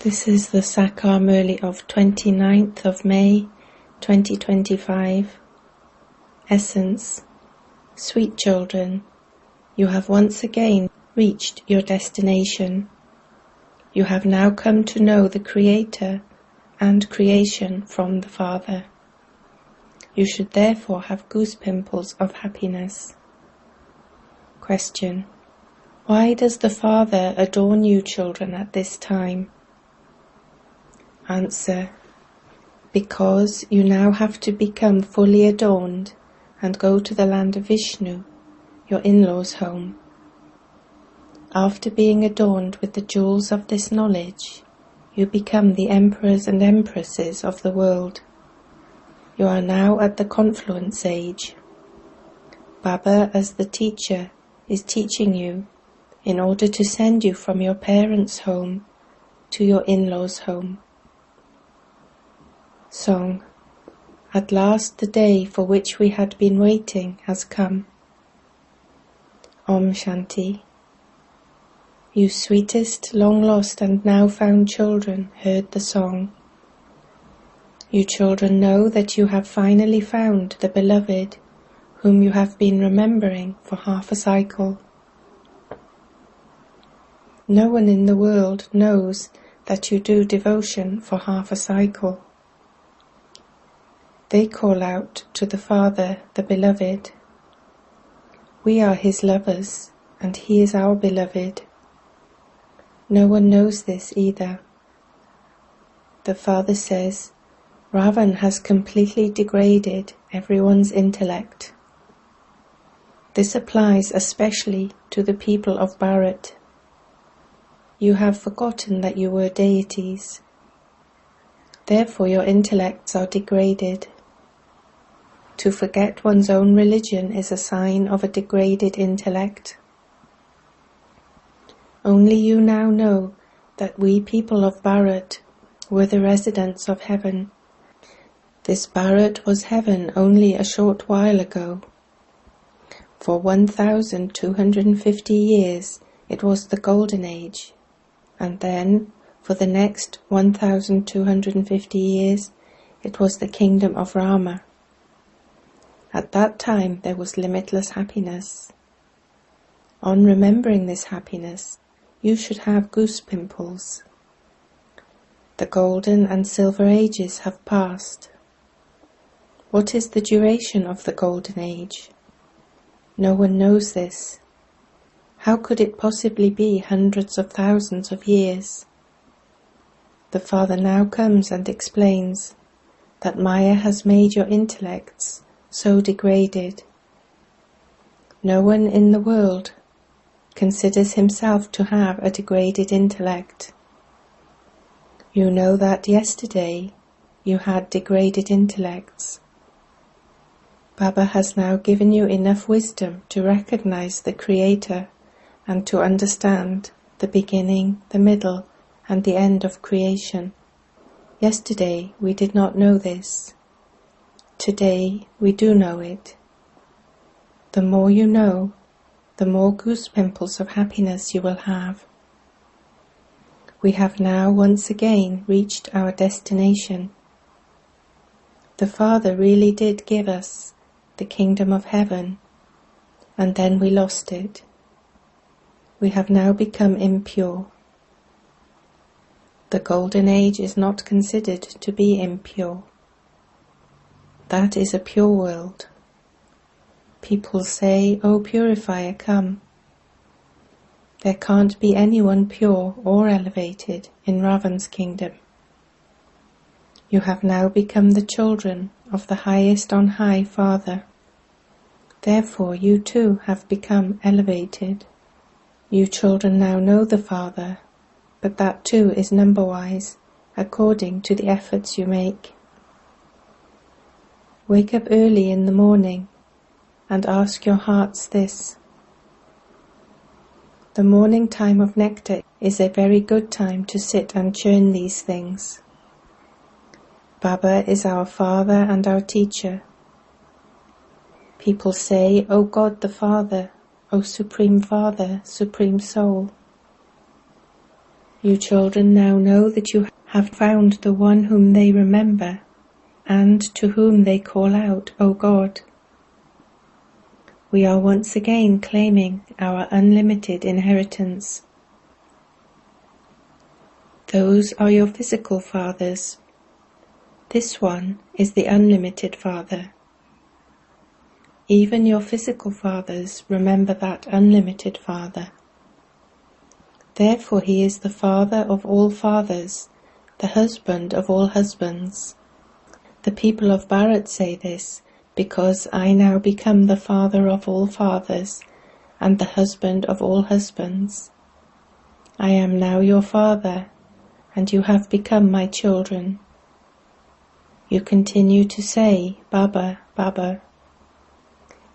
This is the Sakar Murli of 29th of May 2025. Essence. Sweet children, you have once again reached your destination. You have now come to know the Creator and creation from the Father. You should therefore have goose pimples of happiness. Question. Why does the Father adorn you children at this time? Answer. Because you now have to become fully adorned and go to the land of Vishnu, your in-laws' home. After being adorned with the jewels of this knowledge, you become the emperors and empresses of the world. You are now at the confluence age. Baba, as the teacher, is teaching you in order to send you from your parents' home to your in-laws' home. Song. At last the day for which we had been waiting has come. Om Shanti. You sweetest, long-lost and now found children heard the song. You children know that you have finally found the beloved, whom you have been remembering for half a cycle. No one in the world knows that you do devotion for half a cycle. They call out to the Father, the Beloved. We are His lovers, and He is our beloved. No one knows this either. The Father says, Ravan has completely degraded everyone's intellect. This applies especially to the people of Bharat. You have forgotten that you were deities. Therefore your intellects are degraded. To forget one's own religion is a sign of a degraded intellect. Only you now know that we people of Bharat were the residents of heaven. This Bharat was heaven only a short while ago. For 1,250 years it was the Golden Age, and then for the next 1,250 years it was the kingdom of Rama. At that time there was limitless happiness. On remembering this happiness, you should have goose pimples. The golden and silver ages have passed. What is the duration of the golden age? No one knows this. How could it possibly be hundreds of thousands of years? The Father now comes and explains that Maya has made your intellects so degraded. No one in the world considers himself to have a degraded intellect. You know that yesterday you had degraded intellects. Baba has now given you enough wisdom to recognize the Creator and to understand the beginning, the middle, and the end of creation. Yesterday we did not know this. Today we do know it. The more you know, the more goose pimples of happiness you will have. We have now once again reached our destination. The Father really did give us the kingdom of heaven, and then we lost it. We have now become impure. The golden age is not considered to be impure. That is a pure world. People say, "O purifier, come." There can't be anyone pure or elevated in Ravan's kingdom. You have now become the children of the highest on high Father. Therefore you too have become elevated. You children now know the Father, but that too is number-wise, according to the efforts you make. Wake up early in the morning and ask your hearts this. The morning time of nectar is a very good time to sit and churn these things. Baba is our Father and our teacher. People say, "O God the Father, O Supreme Father, Supreme Soul." You children now know that you have found the one whom they remember, and to whom they call out, O God. We are once again claiming our unlimited inheritance. Those are your physical fathers. This one is the unlimited Father. Even your physical fathers remember that unlimited Father. Therefore he is the Father of all fathers, the husband of all husbands. The people of Bharat say this, because I now become the father of all fathers, and the husband of all husbands. I am now your father, and you have become my children. You continue to say, Baba, Baba.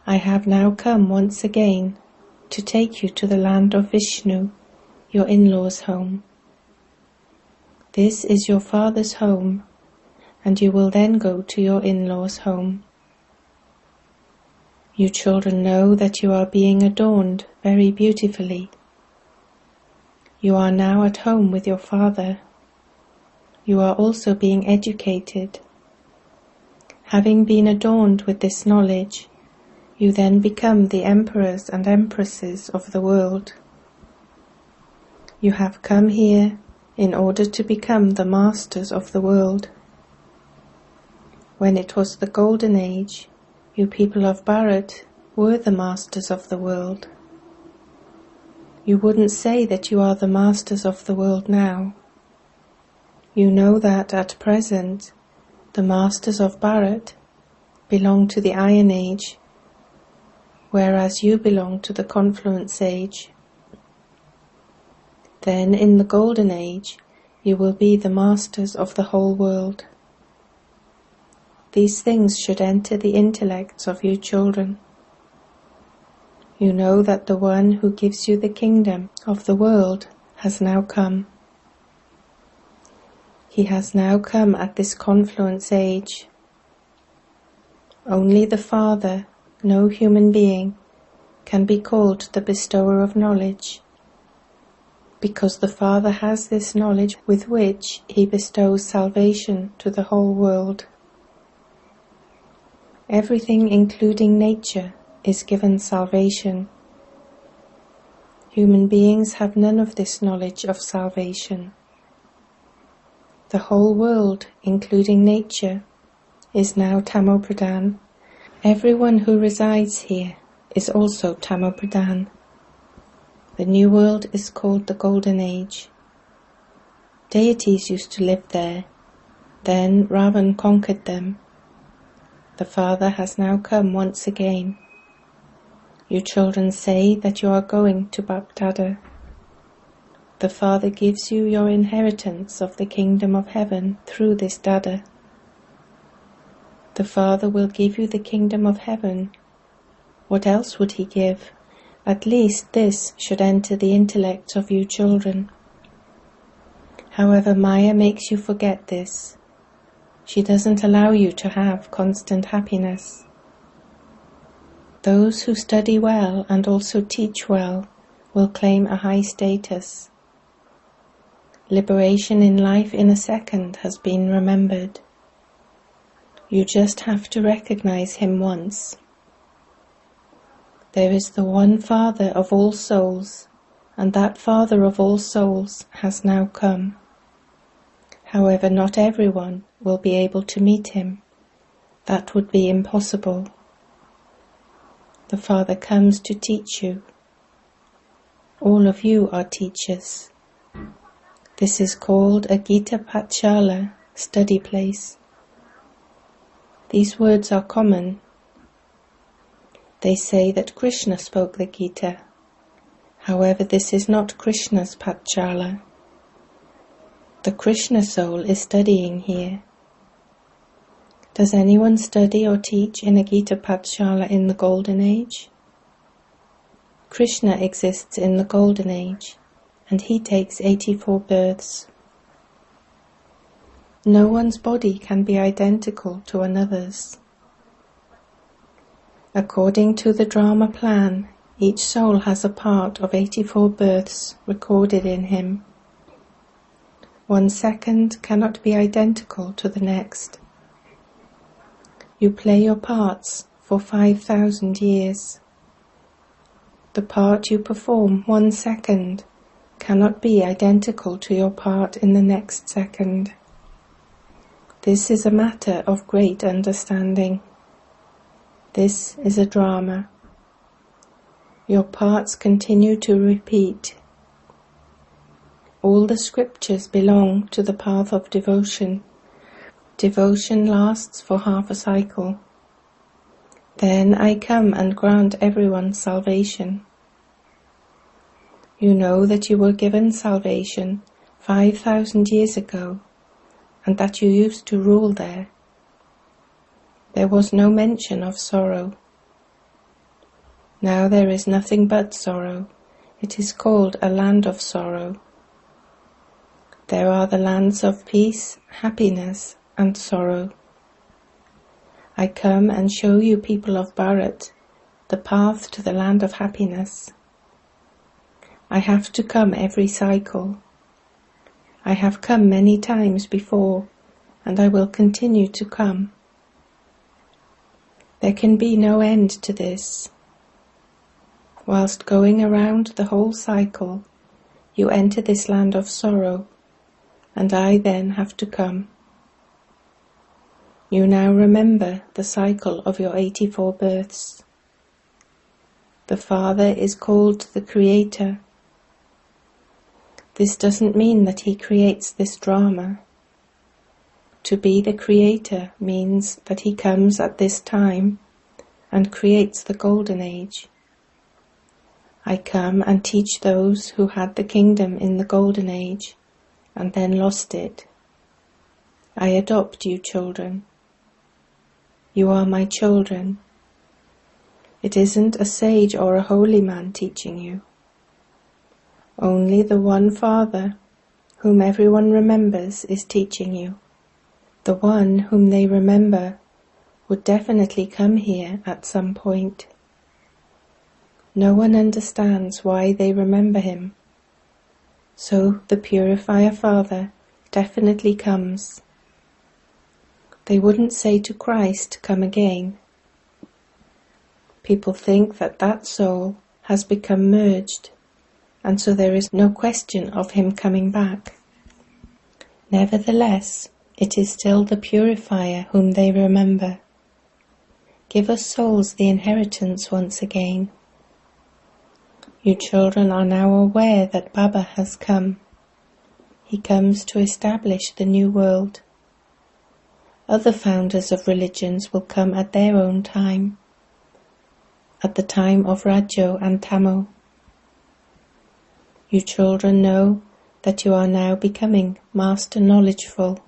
I have now come once again to take you to the land of Vishnu, your in-laws' home. This is your father's home, and you will then go to your in-laws' home. You children know that you are being adorned very beautifully. You are now at home with your father. You are also being educated. Having been adorned with this knowledge, you then become the emperors and empresses of the world. You have come here in order to become the masters of the world. When it was the Golden Age, you people of Bharat were the masters of the world. You wouldn't say that you are the masters of the world now. You know that at present, the masters of Bharat belong to the Iron Age, whereas you belong to the Confluence Age. Then in the Golden Age, you will be the masters of the whole world. These things should enter the intellects of you children. You know that the one who gives you the kingdom of the world has now come. He has now come at this Confluence Age. Only the Father, no human being, can be called the bestower of knowledge, because the Father has this knowledge with which he bestows salvation to the whole world. Everything, including nature, is given salvation. Human beings have none of this knowledge of salvation. The whole world, including nature, is now Tamopradhan. Everyone who resides here is also Tamopradhan. The new world is called the Golden Age. Deities used to live there. Then Ravan conquered them. The Father has now come once again. You children say that you are going to Bapdada. The Father gives you your inheritance of the kingdom of heaven through this Dada. The Father will give you the kingdom of heaven. What else would he give? At least this should enter the intellect of you children. However, Maya makes you forget this. She doesn't allow you to have constant happiness. Those who study well and also teach well will claim a high status. Liberation in life in a second has been remembered. You just have to recognize him once. There is the one Father of all souls, and that Father of all souls has now come. However, not everyone will be able to meet him. That would be impossible. The Father comes to teach you. All of you are teachers. This is called a Gita Patshala, study place. These words are common. They say that Krishna spoke the Gita. However, this is not Krishna's Patshala. The Krishna soul is studying here. Does anyone study or teach in a Gita Patshala in the Golden Age? Krishna exists in the Golden Age, and he takes 84 births. No one's body can be identical to another's. According to the drama plan, each soul has a part of 84 births recorded in him. 1 second cannot be identical to the next. You play your parts for 5,000 years. The part you perform 1 second cannot be identical to your part in the next second. This is a matter of great understanding. This is a drama. Your parts continue to repeat. All the scriptures belong to the path of devotion. Devotion lasts for half a cycle. Then I come and grant everyone salvation. You know that you were given salvation 5,000 years ago, and that you used to rule there. There was no mention of sorrow. Now there is nothing but sorrow. It is called a land of sorrow. There are the lands of peace, happiness, and sorrow. I come and show you, people of Bharat, the path to the land of happiness. I have to come every cycle. I have come many times before, and I will continue to come. There can be no end to this. Whilst going around the whole cycle, you enter this land of sorrow, and I then have to come. You now remember the cycle of your 84 births. The Father is called the Creator. This doesn't mean that He creates this drama. To be the Creator means that He comes at this time and creates the Golden Age. I come and teach those who had the kingdom in the Golden Age and then lost it. I adopt you, children. You are my children. It isn't a sage or a holy man teaching you. Only the one Father, whom everyone remembers, is teaching you. The one whom they remember would definitely come here at some point. No one understands why they remember him. So the Purifier Father definitely comes. They wouldn't say to Christ, "Come again." People think that that soul has become merged, and so there is no question of him coming back. Nevertheless, it is still the Purifier whom they remember. Give us souls the inheritance once again. You children are now aware that Baba has come. He comes to establish the new world. Other founders of religions will come at their own time, at the time of Rajo and Tamo. You children know that you are now becoming master knowledgeful.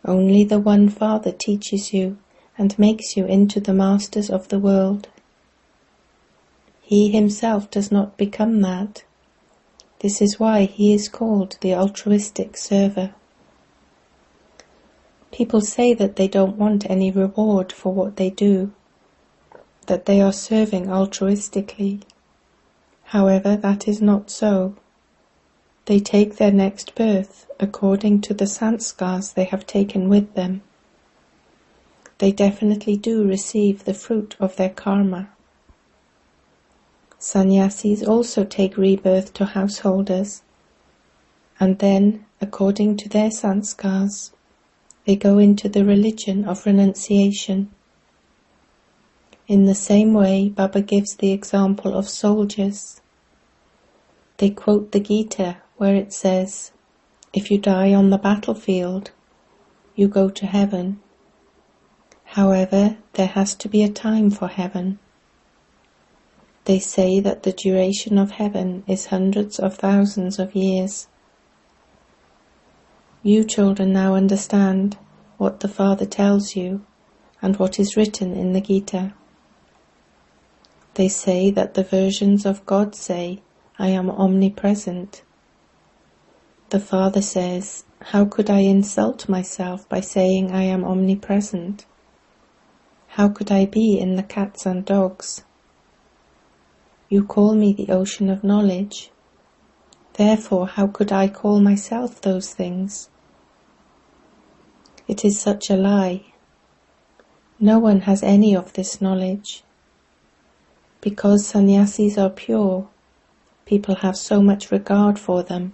Only the one Father teaches you and makes you into the masters of the world. He himself does not become that. This is why he is called the altruistic server. People say that they don't want any reward for what they do, that they are serving altruistically. However, that is not so. They take their next birth according to the sanskars they have taken with them. They definitely do receive the fruit of their karma. Sannyasis also take rebirth to householders, and then, according to their sanskars, they go into the religion of renunciation. In the same way, Baba gives the example of soldiers. They quote the Gita, where it says, "If you die on the battlefield, you go to heaven." However, there has to be a time for heaven. They say that the duration of heaven is hundreds of thousands of years. You children now understand what the Father tells you and what is written in the Gita. They say that the versions of God say, "I am omnipresent." The Father says, "How could I insult myself by saying I am omnipresent? How could I be in the cats and dogs? You call me the ocean of knowledge. Therefore, how could I call myself those things? It is such a lie. No one has any of this knowledge. Because sannyasis are pure, people have so much regard for them.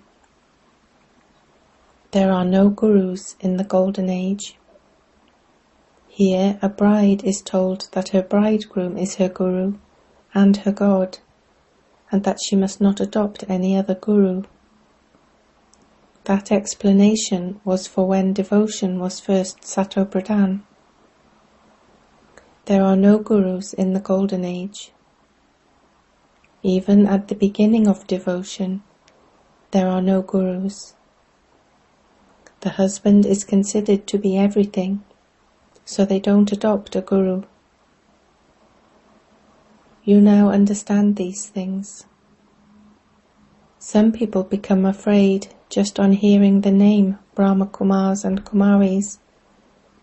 There are no gurus in the Golden Age. Here a bride is told that her bridegroom is her guru and her God, and that she must not adopt any other guru. That explanation was for when devotion was first sato-pradhan. There are no gurus in the Golden Age. Even at the beginning of devotion, there are no gurus. The husband is considered to be everything, so they don't adopt a guru. You now understand these things. Some people become afraid just on hearing the name brahmakumaris and kumaris,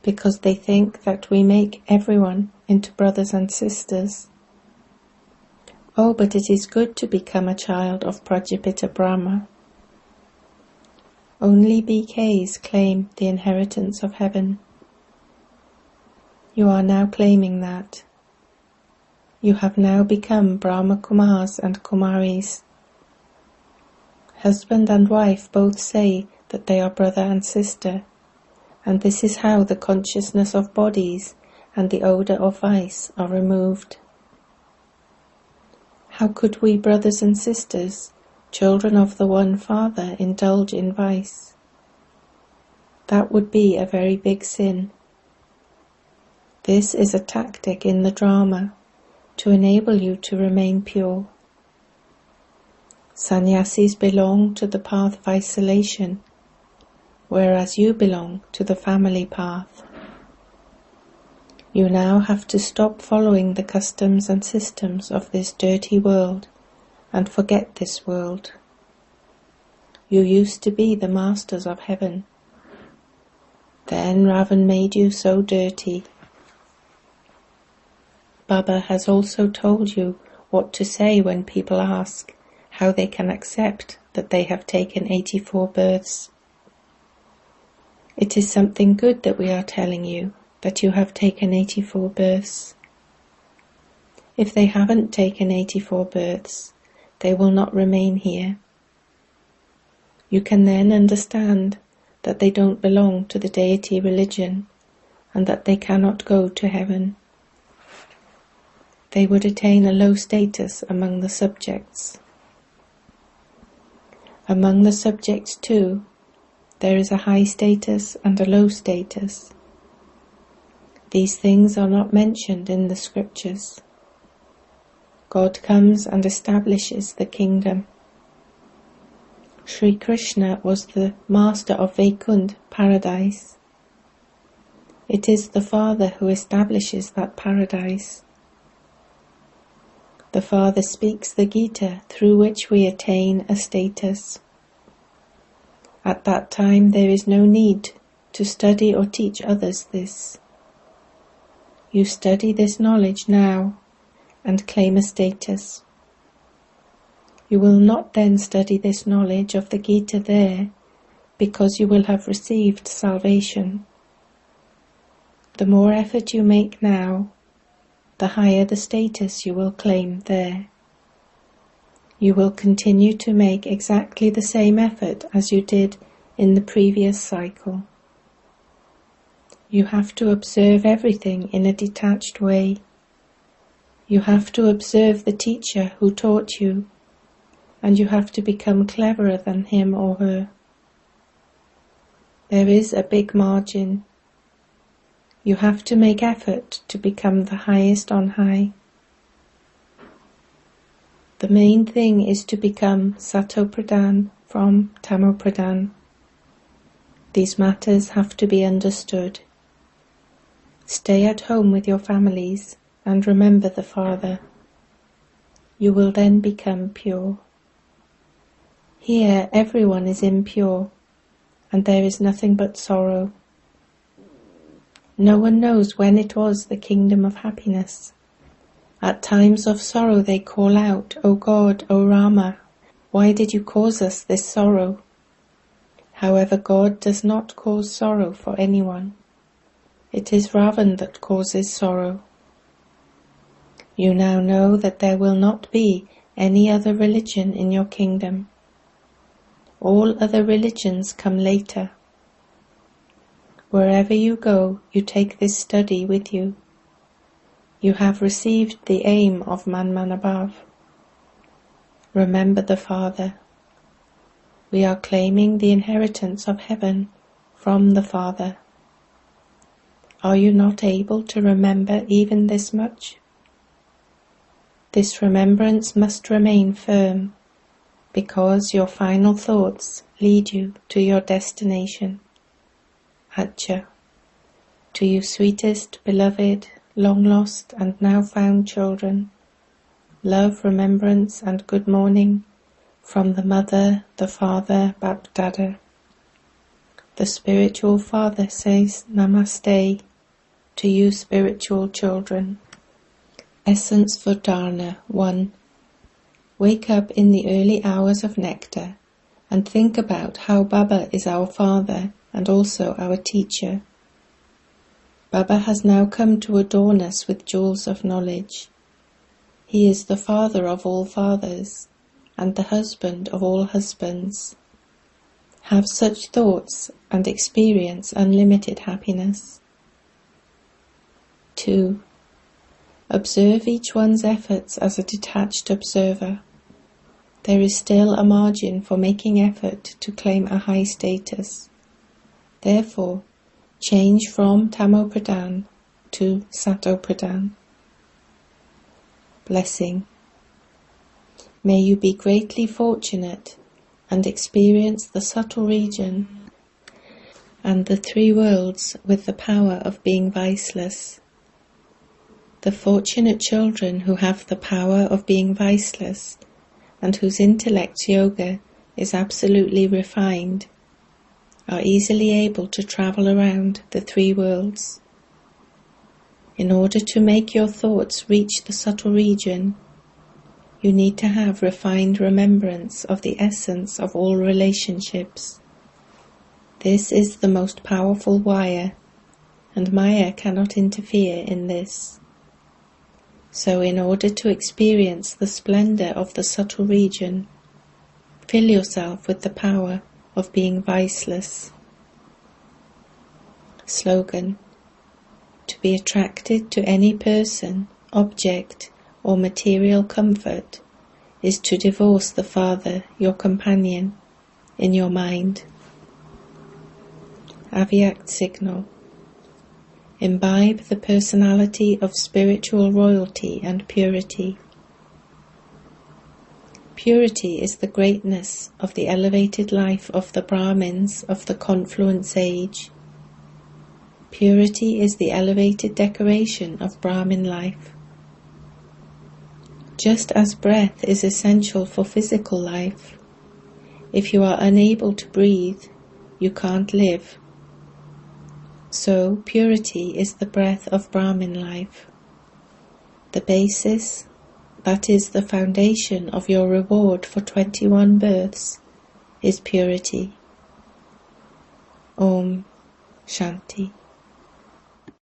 because they think that we make everyone into brothers and sisters. Oh, but it is good to become a child of Prajapita Brahma. Only BKs claim the inheritance of heaven. You are now claiming that. You have now become brahmakumaris and kumaris. Husband and wife both say that they are brother and sister, and this is how the consciousness of bodies and the odour of vice are removed. How could we brothers and sisters, children of the one Father, indulge in vice? That would be a very big sin. This is a tactic in the drama to enable you to remain pure. Sannyasis belong to the path of isolation, whereas you belong to the family path. You now have to stop following the customs and systems of this dirty world and forget this world. You used to be the masters of heaven. Then Ravan made you so dirty. Baba has also told you what to say when people ask how they can accept that they have taken 84 births. It is something good that we are telling you, that you have taken 84 births. If they haven't taken 84 births, they will not remain here. You can then understand that they don't belong to the deity religion and that they cannot go to heaven. They would attain a low status among the subjects. Among the subjects too, there is a high status and a low status. These things are not mentioned in the scriptures. God comes and establishes the kingdom. Sri Krishna was the master of Vaikunth, paradise. It is the Father who establishes that paradise. The Father speaks the Gita through which we attain a status. At that time there is no need to study or teach others this. You study this knowledge now and claim a status. You will not then study this knowledge of the Gita there, because you will have received salvation. The more effort you make now, the higher the status you will claim there. You will continue to make exactly the same effort as you did in the previous cycle. You have to observe everything in a detached way. You have to observe the teacher who taught you, and you have to become cleverer than him or her. There is a big margin. You have to make effort to become the highest on high. The main thing is to become sato-pradhan from tamo-pradhan. These matters have to be understood. Stay at home with your families and remember the Father. You will then become pure. Here everyone is impure, and there is nothing but sorrow. No one knows when it was the kingdom of happiness. At times of sorrow they call out, O God, O Rama. Why did you cause us this sorrow? However, God does not cause sorrow for anyone. It is Ravan that causes sorrow. You now know that there will not be any other religion in your kingdom. All other religions come later. Wherever you go, you take this study with you. You have received the aim of Man above. Remember the Father. We are claiming the inheritance of heaven from the Father. Are you not able to remember even this much? This remembrance must remain firm, because your final thoughts lead you to your destination. Acha. To you sweetest, beloved, long-lost and now-found children, love, remembrance and good morning from the Mother, the Father, Bapdada. The spiritual father says Namaste to you spiritual children. Essence for Dharna 1. Wake up in the early hours of nectar and think about how Baba is our father and also our teacher. Baba has now come to adorn us with jewels of knowledge. He is the father of all fathers and the husband of all husbands. Have such thoughts and experience unlimited happiness. 2. Observe each one's efforts as a detached observer. There is still a margin for making effort to claim a high status. Therefore, change from Tamopradhan to Satopradhan. Blessing. May you be greatly fortunate and experience the subtle region and the three worlds with the power of being viceless. The fortunate children who have the power of being viceless and whose intellect's yoga is absolutely refined are easily able to travel around the three worlds. In order to make your thoughts reach the subtle region, you need to have refined remembrance of the essence of all relationships. This is the most powerful wire, and Maya cannot interfere in this. So in order to experience the splendor of the subtle region, fill yourself with the power of being viceless. Slogan. To be attracted to any person, object, or material comfort is to divorce the Father, your companion, in your mind. Avyak signal. Imbibe the personality of spiritual royalty and purity. Purity is the greatness of the elevated life of the Brahmins of the confluence age. Purity is the elevated decoration of Brahmin life. Just as breath is essential for physical life, if you are unable to breathe, you can't live. So, purity is the breath of Brahmin life. The basis, that is the foundation of your reward for 21 births, is purity. Om Shanti.